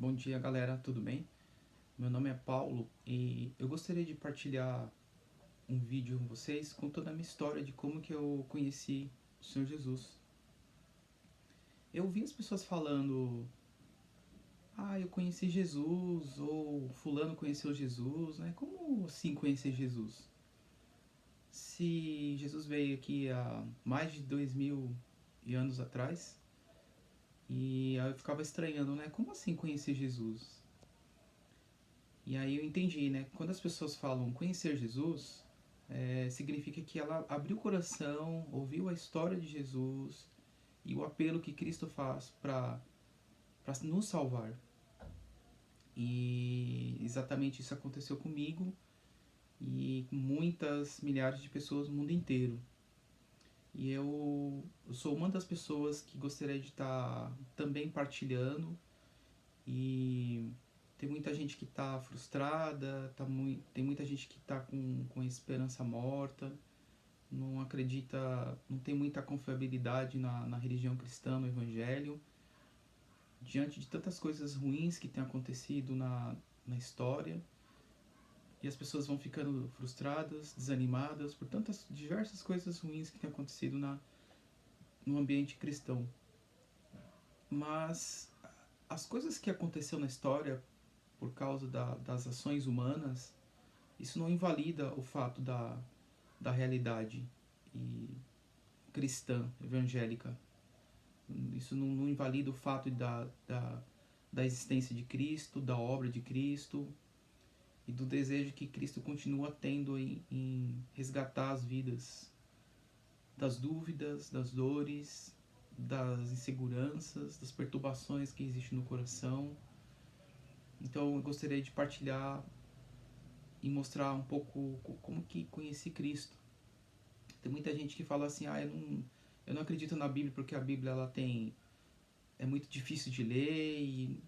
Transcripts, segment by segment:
Bom dia, galera, tudo bem? Meu nome é Paulo e eu gostaria de partilhar um vídeo com vocês contando a minha história de como que eu conheci o Senhor Jesus. Eu vi as pessoas falando, eu conheci Jesus, ou fulano conheceu Jesus, né? Como assim conhecer Jesus? Se Jesus veio aqui há mais de 2000 anos atrás, e aí eu ficava estranhando, né? Como assim conhecer Jesus? E aí eu entendi, né? Quando as pessoas falam conhecer Jesus, significa que ela abriu o coração, ouviu a história de Jesus e o apelo que Cristo faz para nos salvar. E exatamente isso aconteceu comigo e com muitas milhares de pessoas no mundo inteiro. E eu sou uma das pessoas que gostaria de estar também partilhando. E tem muita gente que está frustrada, tem muita gente que está com a esperança morta, não acredita, não tem muita confiabilidade na religião cristã, no evangelho, diante de tantas coisas ruins que têm acontecido na história, e as pessoas vão ficando frustradas, desanimadas por tantas diversas coisas ruins que têm acontecido no ambiente cristão. Mas as coisas que aconteceu na história por causa das ações humanas, isso não invalida o fato da realidade e cristã, evangélica. Isso não invalida o fato da existência de Cristo, da obra de Cristo e do desejo que Cristo continua tendo em resgatar as vidas das dúvidas, das dores, das inseguranças, das perturbações que existem no coração. Então eu gostaria de partilhar e mostrar um pouco como que conheci Cristo. Tem muita gente que fala assim, eu não acredito na Bíblia porque a Bíblia ela é muito difícil de ler e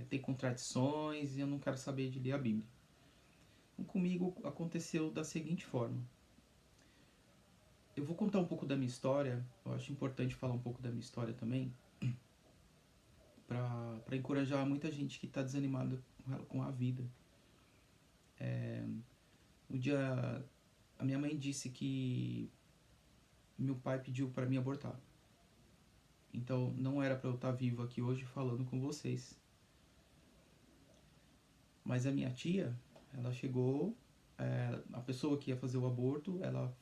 tem contradições e eu não quero saber de ler a Bíblia. Então, comigo aconteceu da seguinte forma. Eu vou contar um pouco da minha história, eu acho importante falar um pouco da minha história também, para encorajar muita gente que está desanimada com a vida. Um dia a minha mãe disse que meu pai pediu para mim abortar. Então não era para eu estar vivo aqui hoje falando com vocês. Mas a minha tia, ela chegou, a pessoa que ia fazer o aborto, ela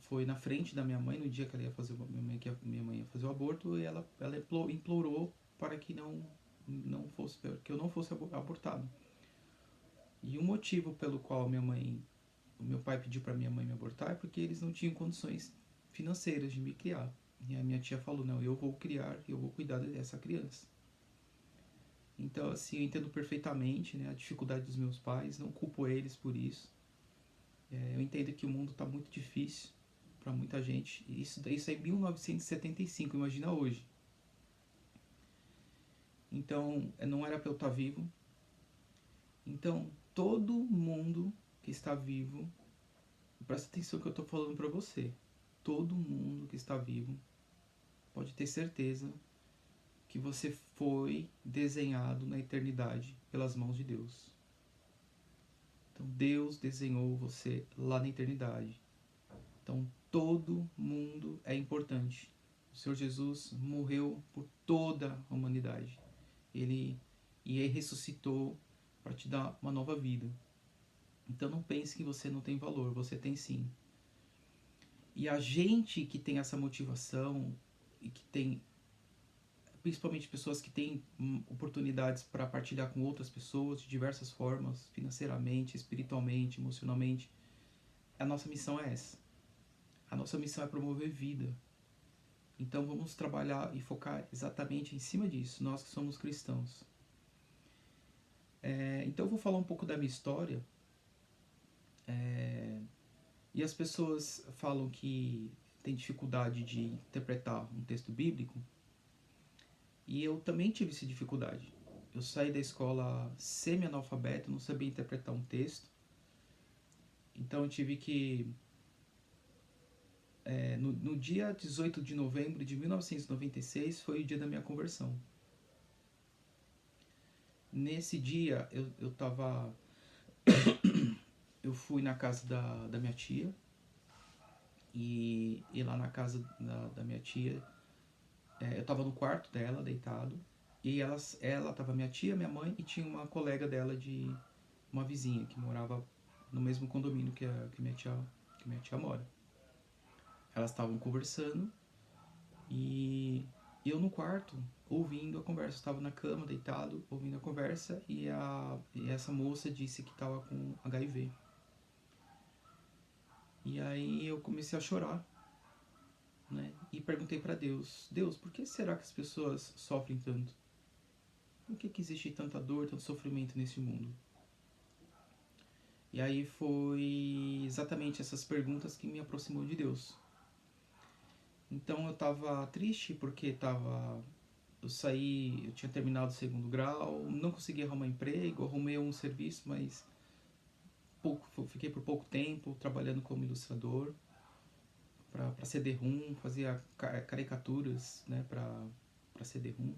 foi na frente da minha mãe no dia que ela ia fazer minha mãe ia fazer o aborto e ela implorou para que que eu não fosse abortado. E o motivo pelo qual o meu pai pediu para minha mãe me abortar é porque eles não tinham condições financeiras de me criar. E a minha tia falou, não, eu vou criar, eu vou cuidar dessa criança. Então, assim, eu entendo perfeitamente, né, a dificuldade dos meus pais, não culpo eles por isso. Eu entendo que o mundo está muito difícil para muita gente. Isso é em 1975, imagina hoje. Então, não era para eu estar vivo. Então, todo mundo que está vivo, presta atenção no que eu estou falando para você. Todo mundo que está vivo pode ter certeza que você foi desenhado na eternidade pelas mãos de Deus. Então Deus desenhou você lá na eternidade. Então todo mundo é importante. O Senhor Jesus morreu por toda a humanidade. Ele ressuscitou para te dar uma nova vida. Então não pense que você não tem valor, você tem sim. E a gente que tem essa motivação e que tem principalmente pessoas que têm oportunidades para partilhar com outras pessoas de diversas formas, financeiramente, espiritualmente, emocionalmente. A nossa missão é essa. A nossa missão é promover vida. Então vamos trabalhar e focar exatamente em cima disso, nós que somos cristãos. Então eu vou falar um pouco da minha história. E as pessoas falam que tem dificuldade de interpretar um texto bíblico. E eu também tive essa dificuldade. Eu saí da escola semi-analfabeto, não sabia interpretar um texto. Então eu tive que... no dia 18 de novembro de 1996 foi o dia da minha conversão. Nesse dia, eu fui na casa da minha tia, e lá na casa da minha tia, eu tava no quarto dela, deitado, e ela tava, minha tia, minha mãe, e tinha uma colega dela, de uma vizinha, que morava no mesmo condomínio que minha tia mora. Elas estavam conversando, e eu no quarto, ouvindo a conversa. Eu estava na cama, deitado, ouvindo a conversa, e essa moça disse que estava com HIV. E aí eu comecei a chorar, né? E perguntei para Deus: Deus, por que será que as pessoas sofrem tanto? Por que existe tanta dor, tanto sofrimento nesse mundo? E aí foi exatamente essas perguntas que me aproximou de Deus. Então eu tava triste porque eu tinha terminado o segundo grau, não consegui arrumar emprego, arrumei um serviço, mas fiquei por pouco tempo trabalhando como ilustrador para CD-ROM, fazia caricaturas, né, para CD-ROM.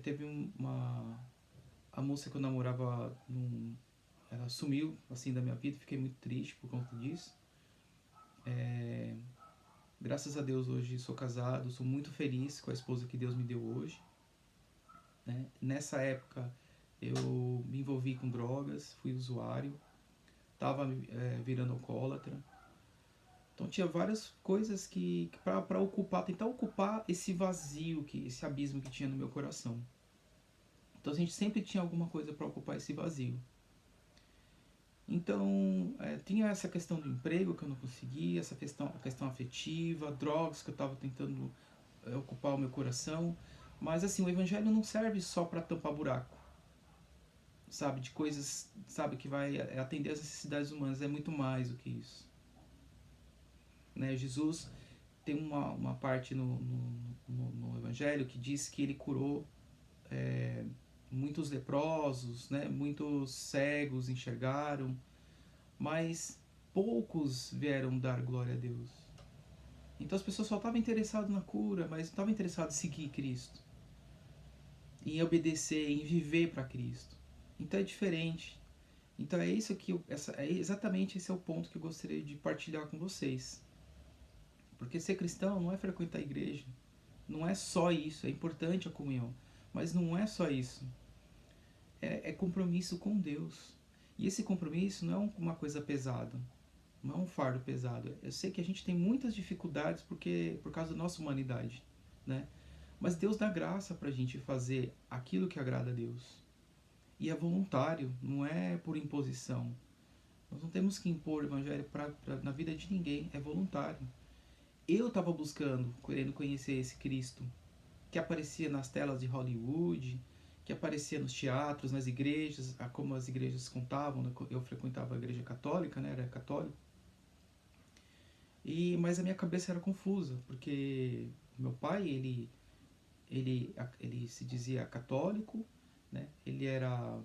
Teve a moça que eu namorava, ela sumiu assim da minha vida, fiquei muito triste por conta disso. Graças a Deus hoje sou casado, sou muito feliz com a esposa que Deus me deu hoje, né? Nessa época eu me envolvi com drogas, fui usuário, estava virando alcoólatra. Então tinha várias coisas que para ocupar, tentar ocupar esse vazio, esse abismo que tinha no meu coração. Então a gente sempre tinha alguma coisa para ocupar esse vazio. Então tinha essa questão do emprego que eu não conseguia, a questão afetiva, drogas que eu estava tentando ocupar o meu coração. Mas assim, o evangelho não serve só para tampar buraco, sabe, de coisas, sabe, que vai atender às necessidades humanas. É muito mais do que isso, né? Jesus tem uma parte no evangelho que diz que ele curou muitos leprosos, né? Muitos cegos enxergaram, mas poucos vieram dar glória a Deus. Então as pessoas só estavam interessadas na cura, mas não estavam interessadas em seguir Cristo, em obedecer, em viver para Cristo. Então é diferente. Então é isso que exatamente esse é o ponto que eu gostaria de partilhar com vocês. Porque ser cristão não é frequentar a igreja, não é só isso. É importante a comunhão, mas não é só isso. É compromisso com Deus. E esse compromisso não é uma coisa pesada, não é um fardo pesado. Eu sei que a gente tem muitas dificuldades por causa da nossa humanidade, né? Mas Deus dá graça pra gente fazer aquilo que agrada a Deus. E é voluntário, não é por imposição. Nós não temos que impor o evangelho na vida de ninguém, é voluntário. Eu estava buscando, querendo conhecer esse Cristo que aparecia nas telas de Hollywood, que aparecia nos teatros, nas igrejas, como as igrejas contavam. Né? Eu frequentava a igreja católica, né? Era católico. Mas a minha cabeça era confusa, porque meu pai, ele se dizia católico, né? Ele era,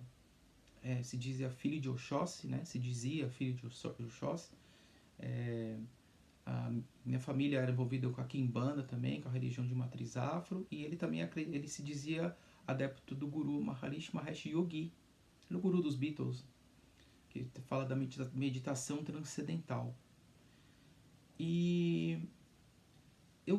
se dizia filho de Oxóssi, né? Se dizia filho de Oxóssi. A minha família era envolvida com a Quimbanda também, com a religião de matriz afro, e ele também ele se dizia adepto do guru Maharishi Mahesh Yogi, o guru dos Beatles, que fala da meditação transcendental. E eu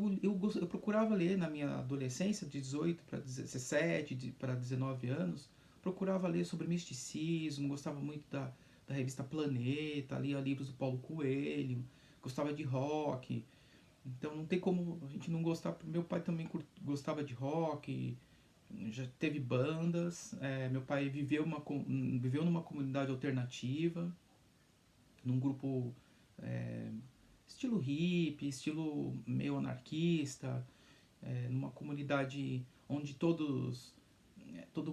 procurava ler na minha adolescência, de 18 para 17, para 19 anos, procurava ler sobre misticismo, gostava muito da revista Planeta, lia livros do Paulo Coelho, gostava de rock. Então não tem como a gente não gostar. Meu pai também gostava de rock, já teve bandas. Meu pai viveu numa comunidade alternativa, num grupo estilo hippie, estilo meio anarquista, numa comunidade onde todo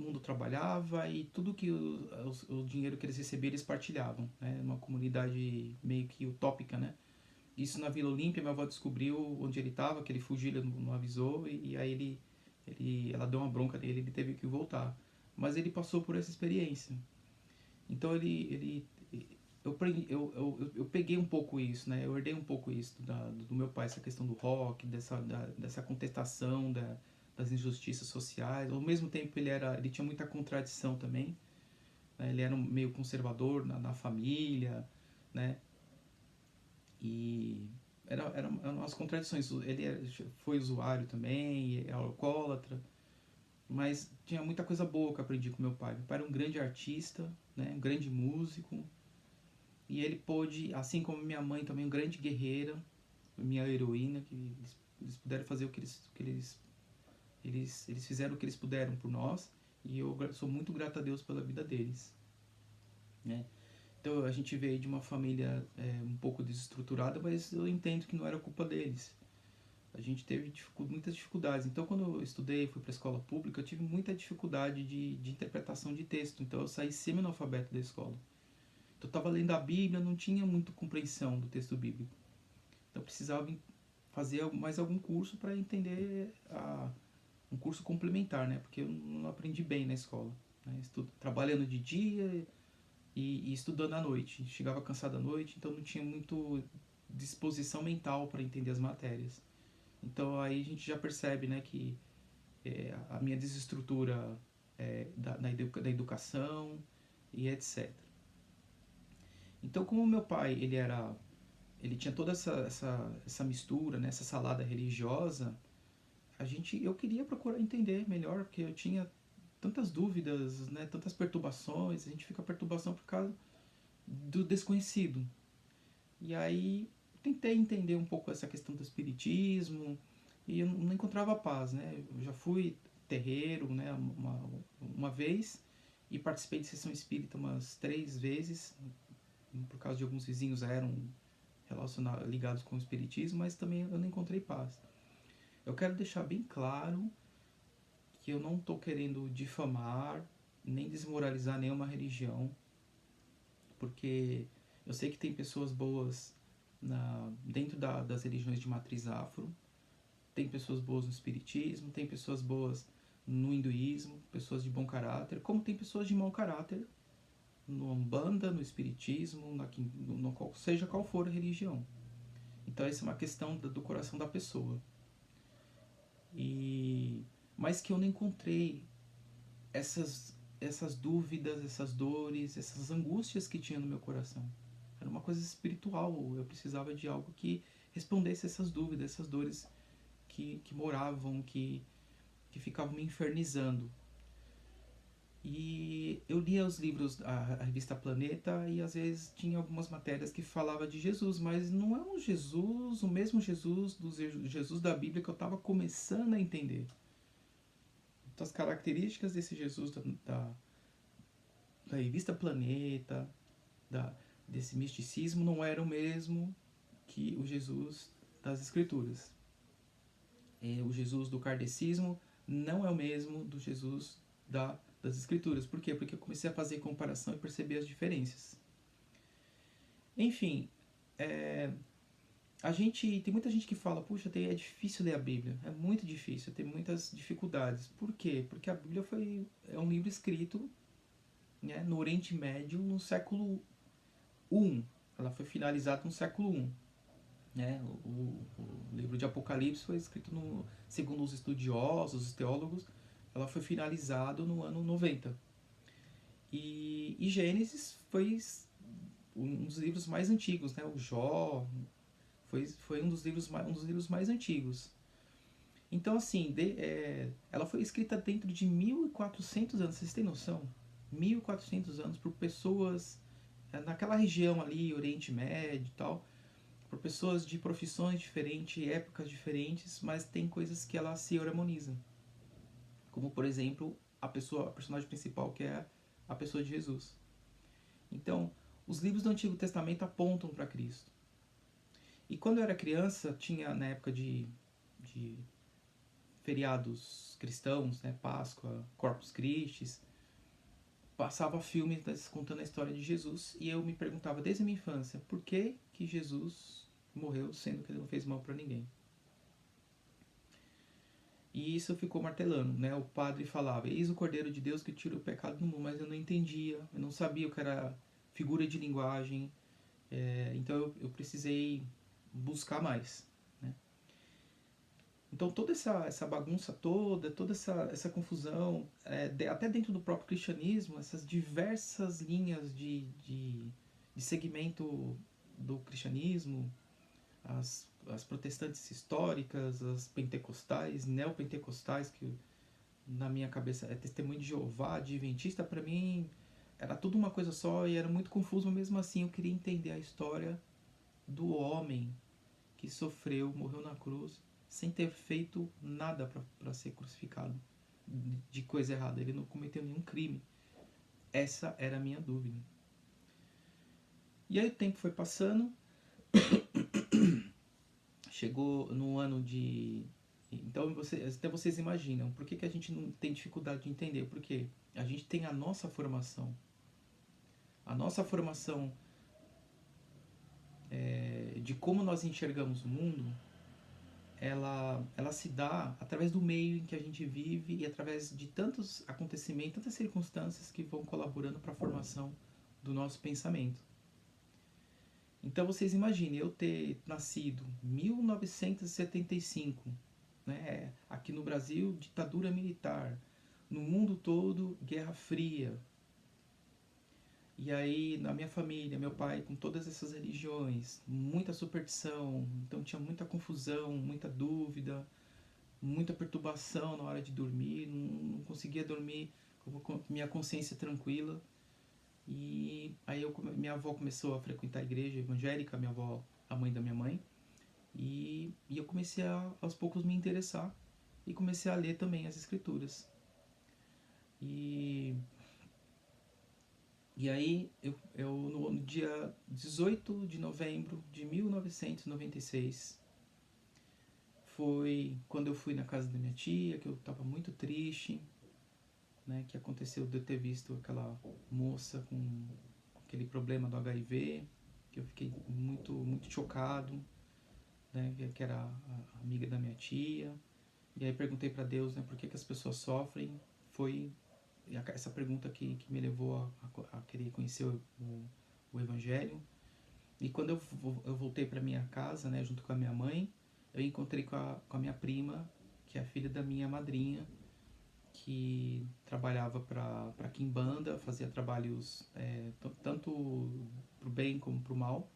mundo trabalhava e tudo que o dinheiro que eles recebiam eles partilhavam, né? Uma comunidade meio que utópica, né? Isso na Vila Olímpia, minha avó descobriu onde ele estava, que ele fugiu, ele não avisou, e aí ela deu uma bronca nele, ele teve que voltar. Mas ele passou por essa experiência. Então eu peguei um pouco isso, né? Eu herdei um pouco isso do meu pai, essa questão do rock, dessa contestação da das injustiças sociais. Ao mesmo tempo ele tinha muita contradição também, né? Ele era meio conservador na família, né? E eram umas contradições. Foi usuário também, é alcoólatra, mas tinha muita coisa boa que eu aprendi com meu pai. Meu pai era um grande artista, né? Um grande músico, e ele pôde, assim como minha mãe também, uma grande guerreira, minha heroína, que eles puderam fazer eles fizeram o que eles puderam por nós, e eu sou muito grato a Deus pela vida deles, né? Então a gente veio de uma família um pouco desestruturada, mas eu entendo que não era culpa deles. A gente teve muitas dificuldades. Então quando eu estudei, fui para a escola pública, eu tive muita dificuldade de interpretação de texto. Então eu saí semi-analfabeto da escola. Então eu estava lendo a Bíblia, não tinha muita compreensão do texto bíblico. Então eu precisava fazer mais algum curso para entender um curso complementar, né? Porque eu não aprendi bem na escola, né? Trabalhando de dia e estudando à noite. Chegava cansado à noite, então não tinha muito disposição mental para entender as matérias. Então aí a gente já percebe, né, que a minha desestrutura da educação e etc. Então como meu pai ele tinha toda essa mistura, né, essa salada religiosa, eu queria procurar entender melhor, porque eu tinha tantas dúvidas, né, tantas perturbações. A gente fica perturbação por causa do desconhecido. E aí tentei entender um pouco essa questão do espiritismo e eu não encontrava paz, né? Eu já fui terreiro, né, uma vez, e participei de sessão espírita umas 3 vezes, por causa de alguns vizinhos eram ligados com o espiritismo, mas também eu não encontrei paz. Eu quero deixar bem claro que eu não estou querendo difamar nem desmoralizar nenhuma religião, porque eu sei que tem pessoas boas dentro das religiões de matriz afro, tem pessoas boas no espiritismo, tem pessoas boas no hinduísmo, pessoas de bom caráter, como tem pessoas de mau caráter no Umbanda, no espiritismo, seja qual for a religião. Então essa é uma questão do coração da pessoa. Mas que eu não encontrei essas dúvidas, essas dores, essas angústias que tinha no meu coração. Era uma coisa espiritual, eu precisava de algo que respondesse essas dúvidas, essas dores que moravam, que ficavam me infernizando. E eu lia os livros, a revista Planeta, e às vezes tinha algumas matérias que falava de Jesus, mas não é o mesmo Jesus, do Jesus da Bíblia que eu estava começando a entender. Então as características desse Jesus da revista Planeta, desse misticismo, não era o mesmo que o Jesus das Escrituras. O Jesus do kardecismo não é o mesmo do Jesus das Escrituras. Por quê? Porque eu comecei a fazer comparação e perceber as diferenças. Enfim, tem muita gente que fala, puxa, é difícil ler a Bíblia, é muito difícil, tem muitas dificuldades. Por quê? Porque a Bíblia é um livro escrito, né, no Oriente Médio no século I. Ela foi finalizada no século I. Né? O livro de Apocalipse foi escrito, segundo os estudiosos, os teólogos, ela foi finalizada no ano 90. E Gênesis foi um dos livros mais antigos, né? O Jó foi um dos livros mais antigos. Então, assim, ela foi escrita dentro de 1400 anos, vocês têm noção? 1400 anos por pessoas naquela região ali, Oriente Médio e tal, por pessoas de profissões diferentes, épocas diferentes, mas tem coisas que ela se harmonizam. Como, por exemplo, a personagem principal, que é a pessoa de Jesus. Então, os livros do Antigo Testamento apontam para Cristo. E quando eu era criança, tinha na época de feriados cristãos, né, Páscoa, Corpus Christi, passava filmes contando a história de Jesus, e eu me perguntava desde a minha infância, por que Jesus morreu sendo que ele não fez mal para ninguém? E isso ficou martelando, né? O padre falava, eis o Cordeiro de Deus que tira o pecado do mundo, mas eu não entendia, eu não sabia o que era figura de linguagem, então eu precisei buscar mais, né? Então toda essa bagunça toda essa confusão, até dentro do próprio cristianismo, essas diversas linhas de segmento do cristianismo, as protestantes históricas, as pentecostais, neopentecostais, que na minha cabeça é testemunho de Jeová, adventista, para mim era tudo uma coisa só e era muito confuso, mas mesmo assim eu queria entender a história do homem que sofreu, morreu na cruz, sem ter feito nada para ser crucificado de coisa errada. Ele não cometeu nenhum crime. Essa era a minha dúvida. E aí o tempo foi passando, chegou no ano de... Então até vocês imaginam, por que a gente não tem dificuldade de entender? Porque a gente tem a nossa formação. A nossa formação de como nós enxergamos o mundo, ela se dá através do meio em que a gente vive e através de tantos acontecimentos, tantas circunstâncias que vão colaborando para a formação do nosso pensamento. Então vocês imaginem eu ter nascido em 1975, né? Aqui no Brasil, ditadura militar, no mundo todo, Guerra Fria. E aí, na minha família, meu pai com todas essas religiões, muita superstição, então tinha muita confusão, muita dúvida, muita perturbação na hora de dormir, não conseguia dormir com minha consciência tranquila. E aí minha avó começou a frequentar a igreja evangélica, minha avó, a mãe da minha mãe, e eu comecei aos poucos me interessar e comecei a ler também as escrituras. E aí, no dia 18 de novembro de 1996, foi quando eu fui na casa da minha tia, que eu estava muito triste, né, que aconteceu de eu ter visto aquela moça com aquele problema do HIV, que eu fiquei muito, muito chocado, né, que era a amiga da minha tia. E aí perguntei para Deus, né, por que as pessoas sofrem. Foi essa pergunta que me levou a querer conhecer o Evangelho. E quando eu voltei para minha casa, né, junto com a minha mãe, eu encontrei com a minha prima, que é a filha da minha madrinha, que trabalhava para Quimbanda, fazia trabalhos tanto pro bem como pro mal.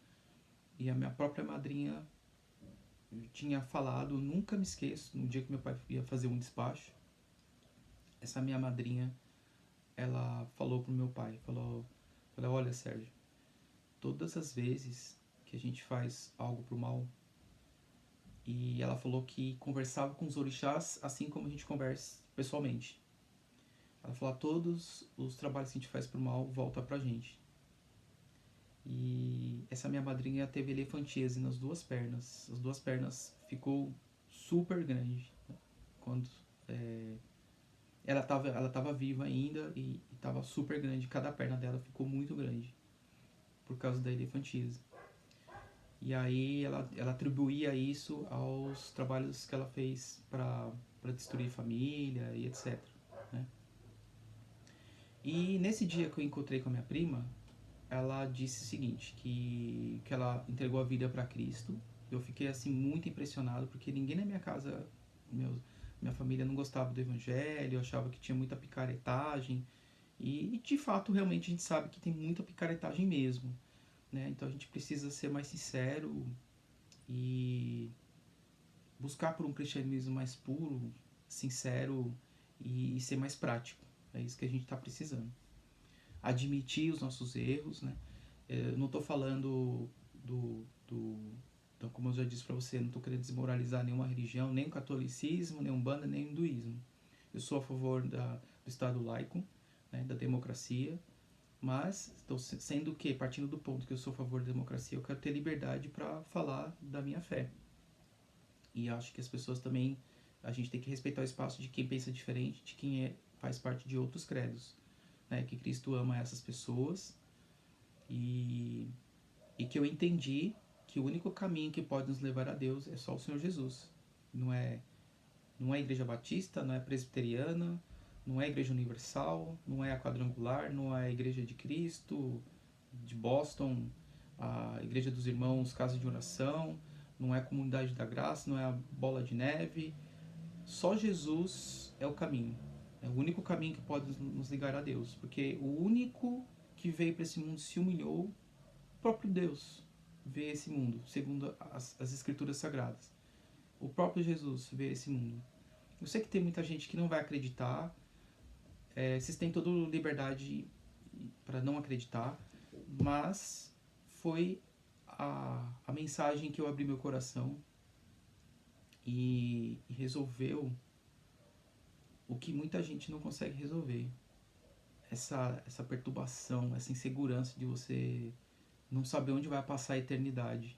E a minha própria madrinha tinha falado, nunca me esqueço, no dia que meu pai ia fazer um despacho, essa minha madrinha, ela falou pro meu pai, falou, olha Sérgio, todas as vezes que a gente faz algo pro mal, e ela falou que conversava com os orixás assim como a gente conversa pessoalmente. Ela falou, todos os trabalhos que a gente faz pro mal volta pra gente. E essa minha madrinha teve elefantíase nas duas pernas. As duas pernas ficou super grande. Quando ela tava viva ainda e tava super grande. Cada perna dela ficou muito grande por causa da elefantíase. E aí ela atribuía isso aos trabalhos que ela fez para destruir família e etc. Né? E nesse dia que eu encontrei com a minha prima, ela disse o seguinte, que ela entregou a vida para Cristo. Eu fiquei assim muito impressionado, porque ninguém na minha casa, minha família não gostava do evangelho, achava que tinha muita picaretagem. E de fato, realmente a gente sabe que tem muita picaretagem mesmo, né? Então a gente precisa ser mais sincero e buscar por um cristianismo mais puro, sincero e ser mais prático. É isso que a gente está precisando. Admitir os nossos erros, né? Eu não estou falando então, como eu já disse para você, não estou querendo desmoralizar nenhuma religião, nem o catolicismo, nem Umbanda, nem o hinduísmo. Eu sou a favor do Estado laico, né, da democracia, mas estou sendo que, partindo do ponto que eu sou a favor da democracia, eu quero ter liberdade para falar da minha fé. E acho que as pessoas também, a gente tem que respeitar o espaço de quem pensa diferente, de quem faz parte de outros credos. Né, que Cristo ama essas pessoas e que eu entendi que o único caminho que pode nos levar a Deus é só o Senhor Jesus. Não é a Igreja Batista, não é a Presbiteriana, não é a Igreja Universal, não é a Quadrangular, não é a Igreja de Cristo de Boston, a Igreja dos Irmãos Casa de Oração, não é a comunidade da graça, não é a bola de neve. Só Jesus é o caminho. É o único caminho que pode nos ligar a Deus. Porque o único que veio para esse mundo se humilhou, o próprio Deus veio a esse mundo, segundo as Escrituras Sagradas. O próprio Jesus veio a esse mundo. Eu sei que tem muita gente que não vai acreditar. Vocês têm toda liberdade para não acreditar, mas foi a mensagem que eu abri meu coração e resolveu o que muita gente não consegue resolver. Essa perturbação, essa insegurança de você não saber onde vai passar a eternidade.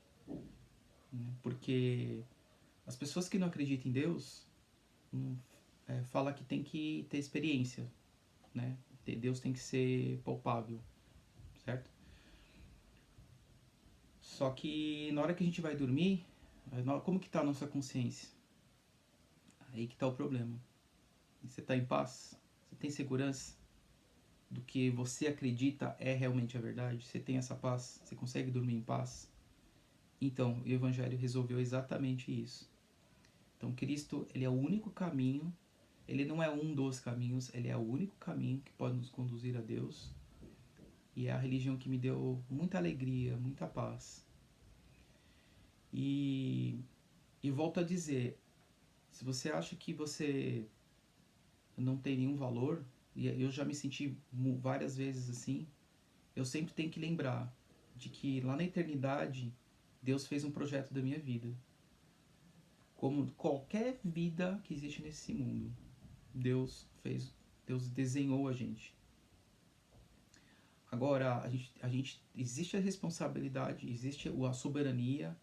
Né? Porque as pessoas que não acreditam em Deus falam que tem que ter experiência. Né? Deus tem que ser palpável, certo? Só que na hora que a gente vai dormir, como que está a nossa consciência? Aí que está o problema. Você está em paz? Você tem segurança do que você acredita é realmente a verdade? Você tem essa paz? Você consegue dormir em paz? Então, o Evangelho resolveu exatamente isso. Então, Cristo, ele é o único caminho. Ele não é um dos caminhos, ele é o único caminho que pode nos conduzir a Deus. E é a religião que me deu muita alegria, muita paz. E volto a dizer, se você acha que você não tem nenhum valor, e eu já me senti várias vezes assim, eu sempre tenho que lembrar de que lá na eternidade Deus fez um projeto da minha vida. Como qualquer vida que existe nesse mundo, Deus desenhou a gente. Agora, existe a responsabilidade, existe a soberania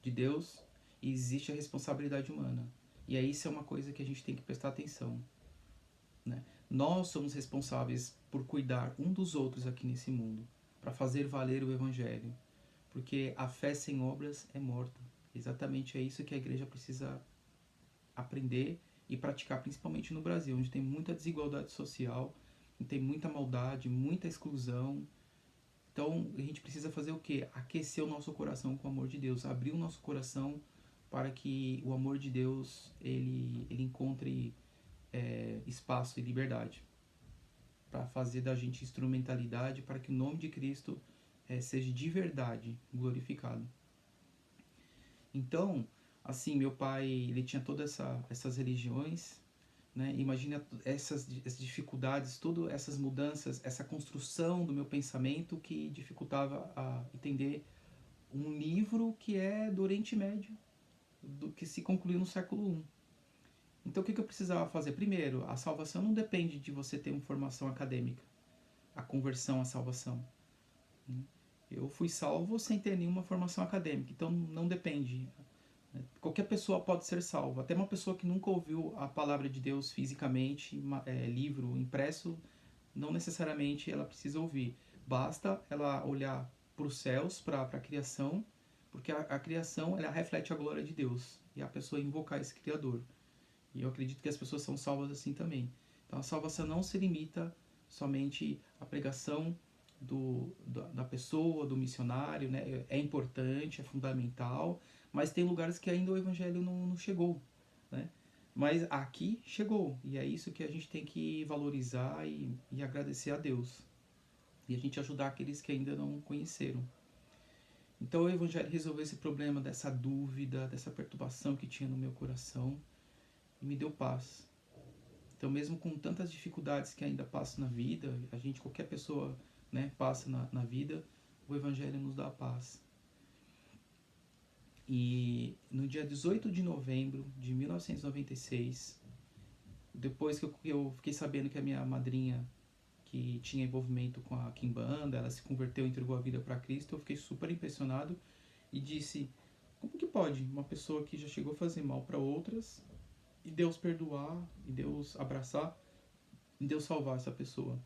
de Deus e existe a responsabilidade humana. E aí isso é uma coisa que a gente tem que prestar atenção. Né? Nós somos responsáveis por cuidar um dos outros aqui nesse mundo, para fazer valer o Evangelho. Porque a fé sem obras é morta. Exatamente é isso que a igreja precisa aprender e praticar, principalmente no Brasil, onde tem muita desigualdade social, tem muita maldade, muita exclusão. Então a gente precisa fazer o quê? Aquecer o nosso coração com o amor de Deus, abrir o nosso coração para que o amor de Deus ele encontre espaço e liberdade, para fazer da gente instrumentalidade para que o nome de Cristo seja de verdade glorificado. Então, assim, meu pai ele tinha todas essas religiões, né? Imagina essas dificuldades, todas essas mudanças, essa construção do meu pensamento que dificultava a entender um livro que é do Oriente Médio, que se concluiu no século I. Então o que eu precisava fazer? Primeiro, a salvação não depende de você ter uma formação acadêmica, a conversão à salvação. Eu fui salvo sem ter nenhuma formação acadêmica, então não depende. Qualquer pessoa pode ser salva, até uma pessoa que nunca ouviu a palavra de Deus fisicamente, livro impresso, não necessariamente ela precisa ouvir. Basta ela olhar para os céus, para a criação, porque a criação ela reflete a glória de Deus, e a pessoa invocar esse Criador. E eu acredito que as pessoas são salvas assim também. Então a salvação não se limita somente à pregação da pessoa, do missionário, né? É importante, é fundamental, mas tem lugares que ainda o evangelho não chegou, né? Mas aqui chegou, e é isso que a gente tem que valorizar e agradecer a Deus. E a gente ajudar aqueles que ainda não conheceram. Então o evangelho resolveu esse problema dessa dúvida, dessa perturbação que tinha no meu coração e me deu paz. Então mesmo com tantas dificuldades que ainda passo na vida, qualquer pessoa, né, passa na vida, o evangelho nos dá paz. E no dia 18 de novembro de 1996, depois que eu fiquei sabendo que a minha madrinha, que tinha envolvimento com a Kimbanda, ela se converteu e entregou a vida para Cristo, eu fiquei super impressionado e disse, como que pode uma pessoa que já chegou a fazer mal para outras e Deus perdoar, e Deus abraçar, e Deus salvar essa pessoa?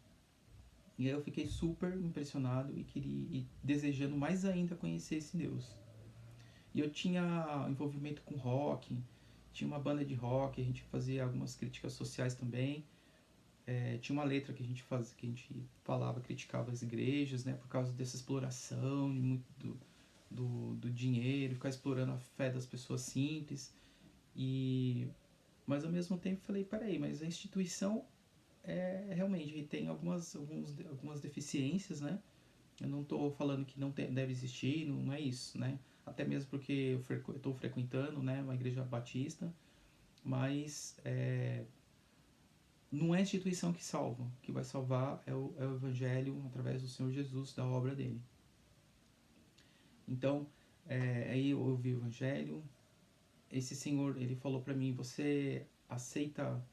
E aí eu fiquei super impressionado e desejando mais ainda conhecer esse Deus. E eu tinha envolvimento com rock, tinha uma banda de rock, a gente fazia algumas críticas sociais também. Tinha uma letra que a gente falava, criticava as igrejas, né, por causa dessa exploração do dinheiro, ficar explorando a fé das pessoas simples. Mas ao mesmo tempo falei, peraí, mas a instituição realmente tem algumas deficiências, né? Eu não estou falando que não deve existir, não é isso, né? Até mesmo porque eu estou frequentando, né, uma igreja batista, mas não é a instituição que salva. O que vai salvar é o Evangelho através do Senhor Jesus, da obra dele. Então, aí eu ouvi o Evangelho. Esse Senhor, ele falou para mim, você aceita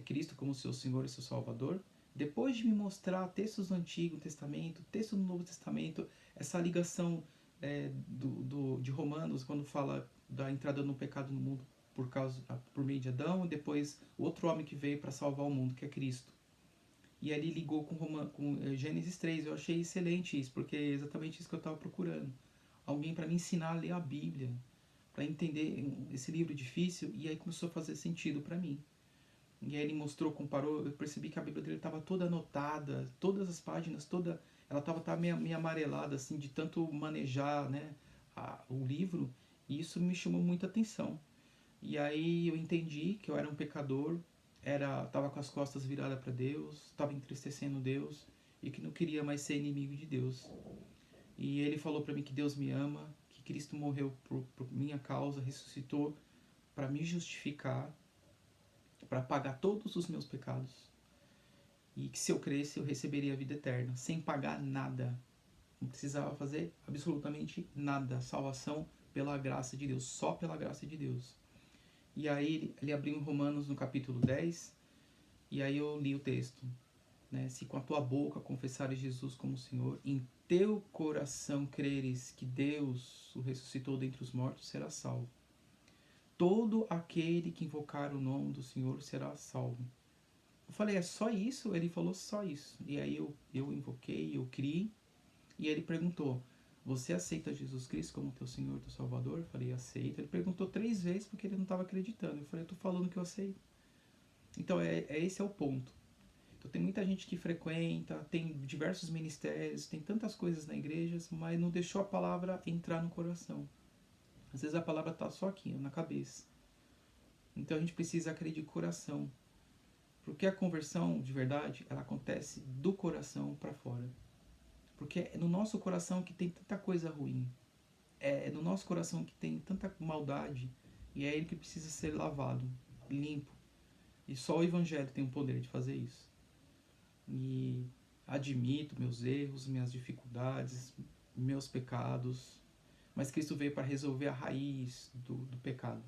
Cristo como seu Senhor e seu Salvador? Depois de me mostrar textos do Antigo Testamento, textos do Novo Testamento, essa ligação de Romanos, quando fala da entrada no pecado no mundo por meio de Adão, e depois o outro homem que veio para salvar o mundo, que é Cristo. E ali ligou com Gênesis 3. Eu achei excelente isso, porque é exatamente isso que eu estava procurando. Alguém para me ensinar a ler a Bíblia, para entender esse livro difícil, e aí começou a fazer sentido para mim. E aí ele mostrou, comparou, eu percebi que a Bíblia dele estava toda anotada, todas as páginas, ela estava meio amarelada, assim, de tanto manejar, né, o livro, e isso me chamou muita atenção. E aí eu entendi que eu era um pecador, estava com as costas viradas para Deus, estava entristecendo Deus, e que não queria mais ser inimigo de Deus. E ele falou para mim que Deus me ama, que Cristo morreu por minha causa, ressuscitou para me justificar, para pagar todos os meus pecados. E que se eu cresce, eu receberia a vida eterna, sem pagar nada. Não precisava fazer absolutamente nada. Salvação pela graça de Deus, só pela graça de Deus. E aí ele abriu em Romanos no capítulo 10, e aí eu li o texto. Né? Se com a tua boca confessares Jesus como Senhor, em teu coração creres que Deus o ressuscitou dentre os mortos, será salvo. Todo aquele que invocar o nome do Senhor será salvo. Eu falei, é só isso? Ele falou, só isso. E aí eu invoquei, eu criei, e ele perguntou, você aceita Jesus Cristo como teu Senhor, teu Salvador? Eu falei, aceito. Ele perguntou 3 vezes porque ele não estava acreditando. Eu falei, eu tô falando que eu aceito. Então, esse é o ponto. Então, tem muita gente que frequenta, tem diversos ministérios, tem tantas coisas na igreja, mas não deixou a palavra entrar no coração. Às vezes a palavra está só aqui, na cabeça. Então, a gente precisa acreditar de coração. Porque a conversão, de verdade, ela acontece do coração para fora. Porque é no nosso coração que tem tanta coisa ruim. É no nosso coração que tem tanta maldade. E é ele que precisa ser lavado, limpo. E só o Evangelho tem o poder de fazer isso. E admito meus erros, minhas dificuldades, meus pecados. Mas Cristo veio para resolver a raiz do pecado.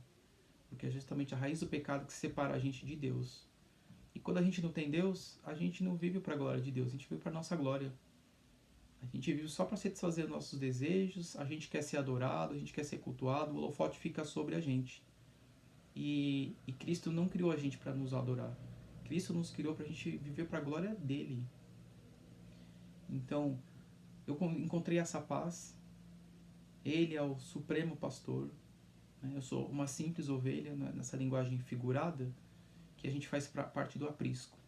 Porque é justamente a raiz do pecado que separa a gente de Deus. E quando a gente não tem Deus, a gente não vive para a glória de Deus, a gente vive para a nossa glória. A gente vive só para satisfazer nossos desejos, a gente quer ser adorado, a gente quer ser cultuado, o holofote fica sobre a gente. E Cristo não criou a gente para nos adorar. Cristo nos criou para a gente viver para a glória dele. Então, eu encontrei essa paz. Ele é o supremo pastor. Né? Eu sou uma simples ovelha, né? Nessa linguagem figurada, que a gente faz parte do aprisco.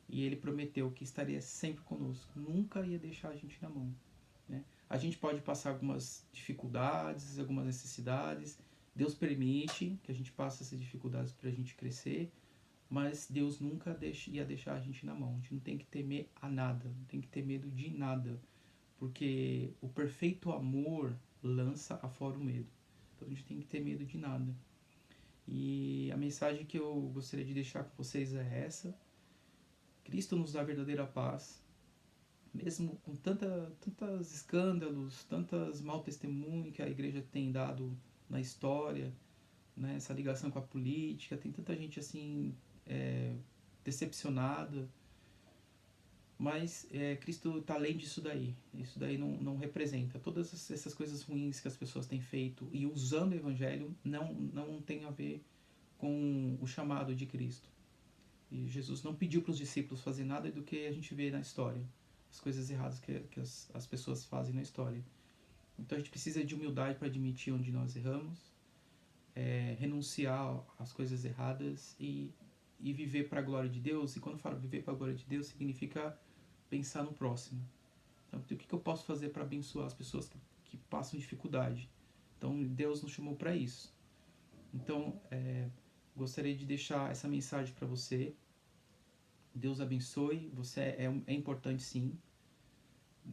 E ele prometeu que estaria sempre conosco, nunca ia deixar a gente na mão. Né? A gente pode passar algumas dificuldades, algumas necessidades, Deus permite que a gente passe essas dificuldades para a gente crescer, mas Deus nunca ia deixar a gente na mão. A gente não tem que temer a nada, não tem que ter medo de nada, porque o perfeito amor lança afora o medo. Então a gente tem que ter medo de nada. E a mensagem que eu gostaria de deixar com vocês é essa. Cristo nos dá a verdadeira paz, mesmo com tantos escândalos, tantas mau testemunho que a igreja tem dado na história, né? Essa ligação com a política, tem tanta gente assim decepcionada, mas Cristo está além disso daí. Isso daí não representa. Todas essas coisas ruins que as pessoas têm feito e usando o Evangelho não tem a ver com o chamado de Cristo. E Jesus não pediu para os discípulos fazer nada do que a gente vê na história. As coisas erradas que as pessoas fazem na história. Então a gente precisa de humildade para admitir onde nós erramos, renunciar às coisas erradas e viver para a glória de Deus. E quando eu falo viver para a glória de Deus, significa pensar no próximo. Então, o que eu posso fazer para abençoar as pessoas que passam dificuldade. Então Deus nos chamou para isso. Então gostaria de deixar essa mensagem para você. Deus abençoe. Você é importante, sim.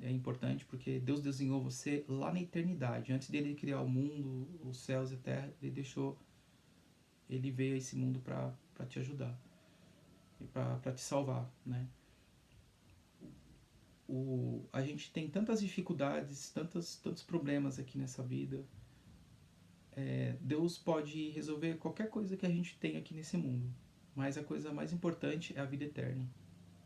É importante porque Deus desenhou você lá na eternidade. Antes dele criar o mundo, os céus e a terra, ele veio a esse mundo para te ajudar e para te salvar, né? A gente tem tantas dificuldades, tantos problemas aqui nessa vida. Deus pode resolver qualquer coisa que a gente tem aqui nesse mundo, mas a coisa mais importante é a vida eterna.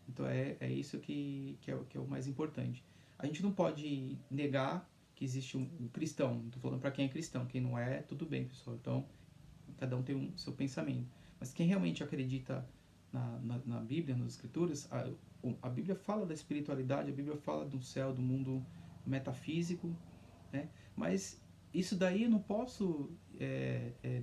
Então isso que é o mais importante. A gente não pode negar que existe um cristão. Estou falando para quem é cristão. Quem não é, tudo bem, pessoal. Então, cada um tem o seu pensamento. Mas quem realmente acredita na Bíblia, nas Escrituras, a Bíblia fala da espiritualidade, a Bíblia fala do céu, do mundo metafísico, né? Mas isso daí eu não posso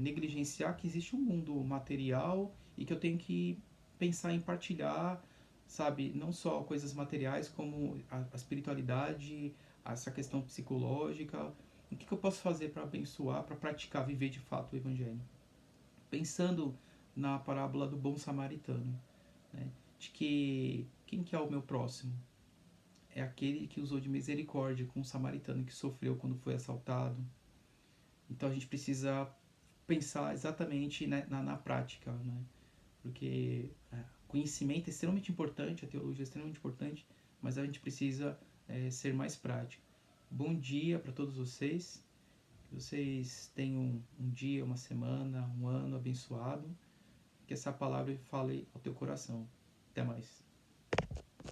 negligenciar que existe um mundo material e que eu tenho que pensar em partilhar, sabe, não só coisas materiais, como a espiritualidade, essa questão psicológica. O que eu posso fazer para abençoar, para praticar, viver de fato o Evangelho? Pensando na parábola do bom samaritano, né? De que quem que é o meu próximo? É aquele que usou de misericórdia com o samaritano que sofreu quando foi assaltado. Então a gente precisa pensar exatamente, né, na prática, né? Porque conhecimento é extremamente importante, a teologia é extremamente importante, mas a gente precisa ser mais prático. Bom dia para todos vocês. Que vocês tenham um dia, uma semana, um ano abençoado. Que essa palavra fale ao teu coração. Até mais.